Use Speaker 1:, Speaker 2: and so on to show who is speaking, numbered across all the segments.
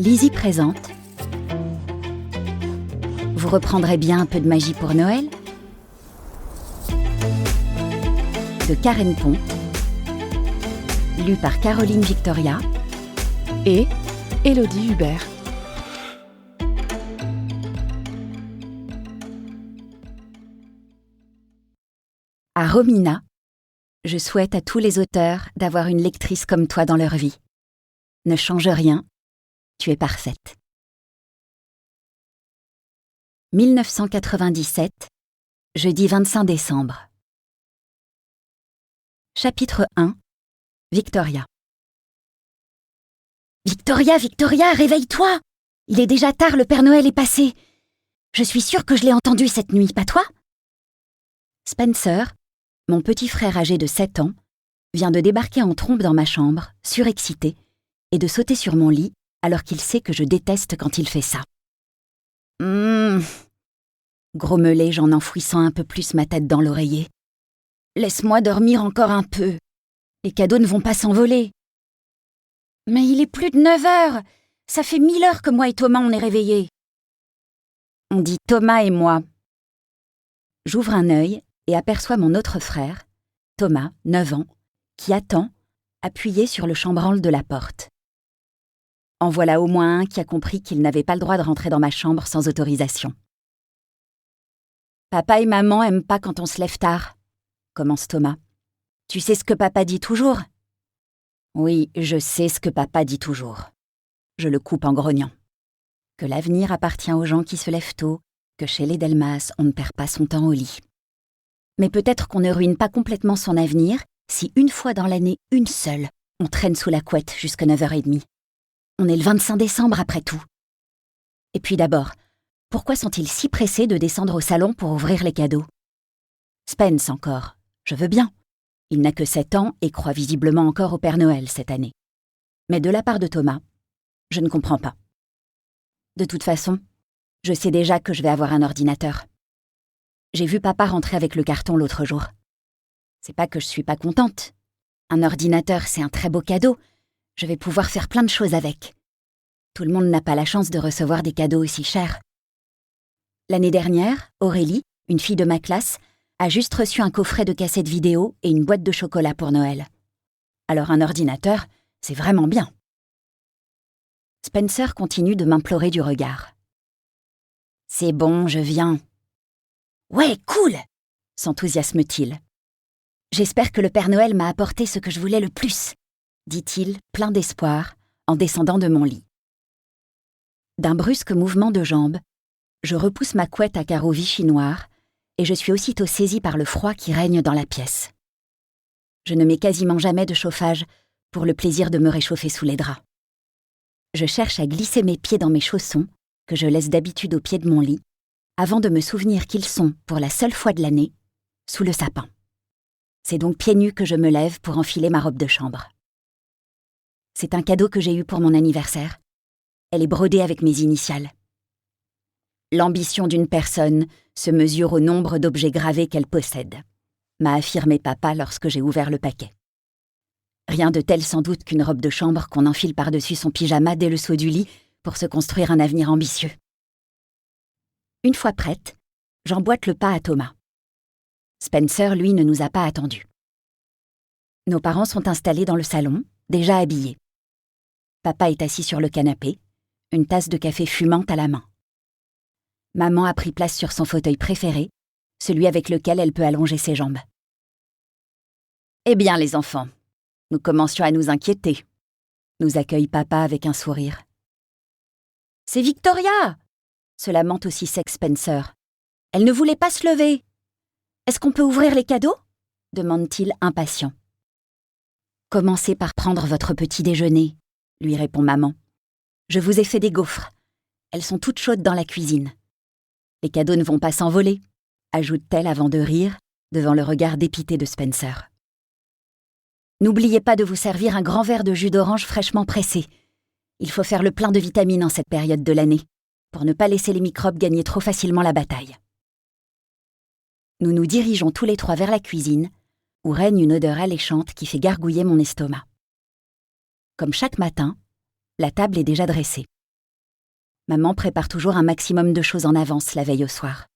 Speaker 1: Lizzie présente. Vous reprendrez bien un peu de magie pour Noël ? De Karen Pont, lu par Caroline Victoria
Speaker 2: et Élodie Hubert.
Speaker 1: À Romina, je souhaite à tous les auteurs d'avoir une lectrice comme toi dans leur vie. Ne change rien, tu es parfaite. 1997, jeudi 25 décembre. Chapitre 1. Victoria. Victoria, Victoria, réveille-toi! Il est déjà tard, le Père Noël est passé. Je suis sûre que je l'ai entendu cette nuit, pas toi? Spencer, mon petit frère âgé de 7 ans, vient de débarquer en trombe dans ma chambre, surexcité, et de sauter sur mon lit alors qu'il sait que je déteste quand il fait ça. Grommelai-je en enfouissant un peu plus ma tête dans l'oreiller. Laisse-moi dormir encore un peu. Les cadeaux ne vont pas s'envoler. Mais il est plus de 9 heures. Ça fait 1000 heures que moi et Thomas on est réveillés. On dit Thomas et moi. J'ouvre un œil et aperçois mon autre frère, Thomas, 9 ans, qui attend, appuyé sur le chambranle de la porte. En voilà au moins un qui a compris qu'il n'avait pas le droit de rentrer dans ma chambre sans autorisation. Papa et maman aiment pas quand on se lève tard, commence Thomas. Tu sais ce que papa dit toujours ? Oui, je sais ce que papa dit toujours. Je le coupe en grognant. Que l'avenir appartient aux gens qui se lèvent tôt, que chez les Delmas, on ne perd pas son temps au lit. Mais peut-être qu'on ne ruine pas complètement son avenir si une fois dans l'année, une seule, on traîne sous la couette jusqu'à 9h30. On est le 25 décembre après tout. Et puis d'abord, pourquoi sont-ils si pressés de descendre au salon pour ouvrir les cadeaux ? Spence encore, je veux bien. Il n'a que 7 ans et croit visiblement encore au Père Noël cette année. Mais de la part de Thomas, je ne comprends pas. De toute façon, je sais déjà que je vais avoir un ordinateur. J'ai vu papa rentrer avec le carton l'autre jour. C'est pas que je suis pas contente. Un ordinateur, c'est un très beau cadeau. Je vais pouvoir faire plein de choses avec. Tout le monde n'a pas la chance de recevoir des cadeaux aussi chers. L'année dernière, Aurélie, une fille de ma classe, a juste reçu un coffret de cassettes vidéo et une boîte de chocolat pour Noël. Alors un ordinateur, c'est vraiment bien. Spencer continue de m'implorer du regard. C'est bon, je viens. Ouais, cool, s'enthousiasme-t-il. J'espère que le Père Noël m'a apporté ce que je voulais le plus, dit-il, plein d'espoir, en descendant de mon lit. D'un brusque mouvement de jambes, je repousse ma couette à carreaux Vichy noirs et je suis aussitôt saisie par le froid qui règne dans la pièce. Je ne mets quasiment jamais de chauffage pour le plaisir de me réchauffer sous les draps. Je cherche à glisser mes pieds dans mes chaussons, que je laisse d'habitude au pied de mon lit, avant de me souvenir qu'ils sont, pour la seule fois de l'année, sous le sapin. C'est donc pieds nus que je me lève pour enfiler ma robe de chambre. C'est un cadeau que j'ai eu pour mon anniversaire. Elle est brodée avec mes initiales. L'ambition d'une personne se mesure au nombre d'objets gravés qu'elle possède, m'a affirmé papa lorsque j'ai ouvert le paquet. Rien de tel sans doute qu'une robe de chambre qu'on enfile par-dessus son pyjama dès le saut du lit pour se construire un avenir ambitieux. Une fois prête, j'emboîte le pas à Thomas. Spencer, lui, ne nous a pas attendus. Nos parents sont installés dans le salon, déjà habillés. Papa est assis sur le canapé, une tasse de café fumante à la main. Maman a pris place sur son fauteuil préféré, celui avec lequel elle peut allonger ses jambes. Eh bien, les enfants, nous commencions à nous inquiéter, nous accueille papa avec un sourire. C'est Victoria, se lamente aussi sec Spencer. Elle ne voulait pas se lever. Est-ce qu'on peut ouvrir les cadeaux ? Demande-t-il impatient. Commencez par prendre votre petit déjeuner, lui répond maman. Je vous ai fait des gaufres. Elles sont toutes chaudes dans la cuisine. Les cadeaux ne vont pas s'envoler, ajoute-t-elle avant de rire, devant le regard dépité de Spencer. N'oubliez pas de vous servir un grand verre de jus d'orange fraîchement pressé. Il faut faire le plein de vitamines en cette période de l'année, pour ne pas laisser les microbes gagner trop facilement la bataille. Nous nous dirigeons tous les trois vers la cuisine, où règne une odeur alléchante qui fait gargouiller mon estomac. Comme chaque matin, la table est déjà dressée. Maman prépare toujours un maximum de choses en avance la veille au soir.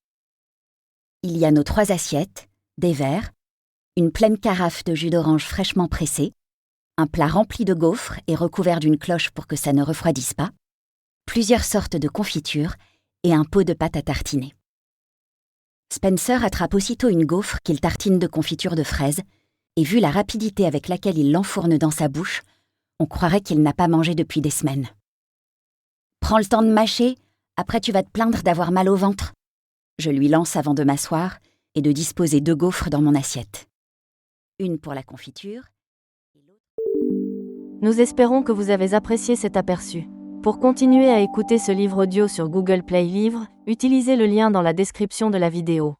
Speaker 1: Il y a nos 3 assiettes, des verres, une pleine carafe de jus d'orange fraîchement pressé, un plat rempli de gaufres et recouvert d'une cloche pour que ça ne refroidisse pas, plusieurs sortes de confitures et un pot de pâte à tartiner. Spencer attrape aussitôt une gaufre qu'il tartine de confiture de fraises, et vu la rapidité avec laquelle il l'enfourne dans sa bouche, on croirait qu'il n'a pas mangé depuis des semaines. « Prends le temps de mâcher, après tu vas te plaindre d'avoir mal au ventre. » Je lui lance avant de m'asseoir et de disposer 2 gaufres dans mon assiette. Une pour la confiture et l'autre...
Speaker 3: Nous espérons que vous avez apprécié cet aperçu. Pour continuer à écouter ce livre audio sur Google Play Livres, utilisez le lien dans la description de la vidéo.